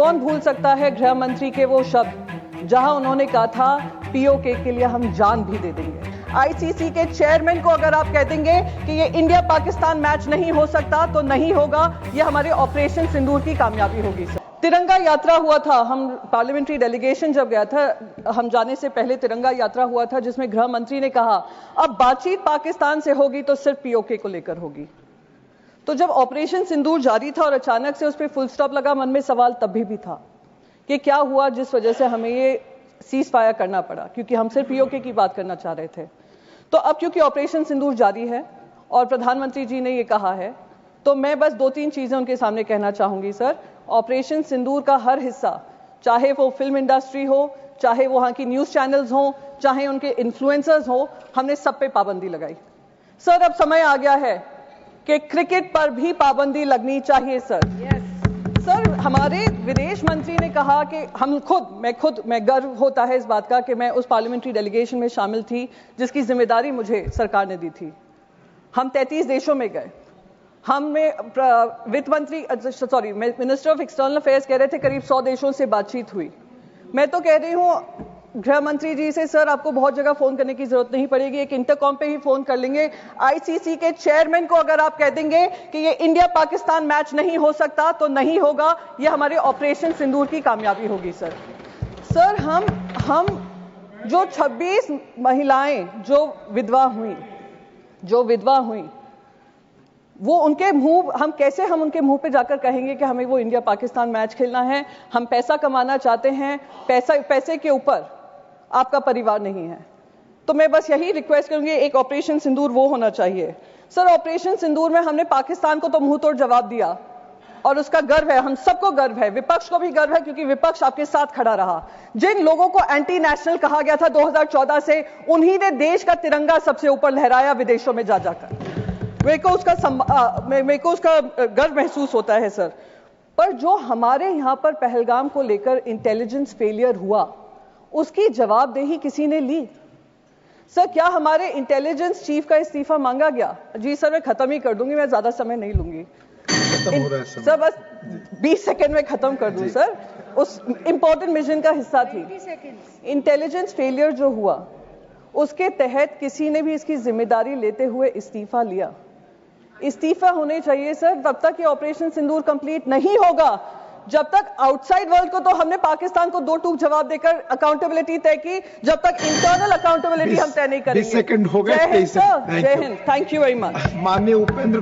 कौन भूल सकता है गृह मंत्री के वो शब्द जहां उन्होंने कहा था पीओके के लिए हम जान भी दे देंगे। आईसीसी के चेयरमैन को अगर आप कह देंगे कि ये इंडिया पाकिस्तान मैच नहीं हो सकता तो नहीं होगा, ये हमारे ऑपरेशन सिंदूर की कामयाबी होगी। सर, तिरंगा यात्रा हुआ था, हम पार्लियामेंट्री डेलीगेशन जब गया था, हम जाने से पहले तिरंगा यात्रा हुआ था जिसमें गृह मंत्री ने कहा अब बातचीत पाकिस्तान से होगी तो सिर्फ पीओके को लेकर होगी। तो जब ऑपरेशन सिंदूर जारी था और अचानक से उस पर फुल स्टॉप लगा, मन में सवाल तब भी था कि क्या हुआ जिस वजह से हमें ये सीज फायर करना पड़ा, क्योंकि हम सिर्फ पीओके की बात करना चाह रहे थे। तो अब क्योंकि ऑपरेशन सिंदूर जारी है और प्रधानमंत्री जी ने ये कहा है, तो मैं बस 2-3 चीजें उनके सामने कहना चाहूंगी। सर, ऑपरेशन सिंदूर का हर हिस्सा, चाहे वो फिल्म इंडस्ट्री हो, चाहे वहां की न्यूज चैनल्स हो, चाहे उनके इन्फ्लुएंसर्स हो, हमने सब पे पाबंदी लगाई। सर, अब समय आ गया है कि क्रिकेट पर भी पाबंदी लगनी चाहिए। सर, सर, हमारे विदेश मंत्री ने कहा कि मैं गर्व होता है इस बात का कि मैं उस पार्लियामेंट्री डेलीगेशन में शामिल थी जिसकी जिम्मेदारी मुझे सरकार ने दी थी। हम 33 देशों में गए। मिनिस्टर ऑफ एक्सटर्नल अफेयर्स कह रहे थे करीब 100 देशों से बातचीत हुई। मैं तो कह रही हूं गृह मंत्री जी से, सर आपको बहुत जगह फोन करने की जरूरत नहीं पड़ेगी, एक इंटरकॉम पे ही फोन कर लेंगे। आईसीसी के चेयरमैन को अगर आप कह देंगे कि ये इंडिया पाकिस्तान मैच नहीं हो सकता तो नहीं होगा, ये हमारे ऑपरेशन सिंदूर की कामयाबी होगी। सर, हम जो 26 महिलाएं जो विधवा हुई वो उनके मुंह, हम उनके मुंह पे जाकर कहेंगे कि हमें वो इंडिया पाकिस्तान मैच खेलना है, हम पैसा कमाना चाहते हैं, पैसे के ऊपर आपका परिवार नहीं है। तो मैं बस यही रिक्वेस्ट करूंगी, एक ऑपरेशन सिंदूर वो होना चाहिए। सर, ऑपरेशन सिंदूर में हमने पाकिस्तान को तो मुंह तोड़ जवाब दिया और उसका गर्व है, हम सबको गर्व है, विपक्ष को भी गर्व है क्योंकि विपक्ष आपके साथ खड़ा रहा। जिन लोगों को एंटी नेशनल कहा गया था 2014 से, उन्हीं ने देश का तिरंगा सबसे ऊपर लहराया विदेशों में जाकर। मेरे को उसका गर्व महसूस होता है। सर, पर जो हमारे यहां पर पहलगाम को लेकर इंटेलिजेंस फेलियर हुआ, उसकी जवाबदेही किसी ने ली? सर, क्या हमारे इंटेलिजेंस चीफ का इस्तीफा मांगा गया? जी सर, मैं खत्म ही कर दूंगी, मैं ज्यादा समय नहीं लूंगी। सर, बस 20 सेकेंड में खत्म कर दूं। सर, उस इंपॉर्टेंट मिशन का हिस्सा थी। इंटेलिजेंस फेलियर जो हुआ उसके तहत किसी ने भी इसकी जिम्मेदारी लेते हुए इस्तीफा लिया? इस्तीफा होने चाहिए सर। तब तक ये ऑपरेशन सिंदूर कंप्लीट नहीं होगा जब तक आउटसाइड वर्ल्ड को तो हमने पाकिस्तान को 2 टूक जवाब देकर अकाउंटेबिलिटी तय की, जब तक इंटरनल अकाउंटेबिलिटी हम तय नहीं करेंगे। 20 सेकंड हो गए। जय Hind. Thank you very much. माननीय उपेंद्र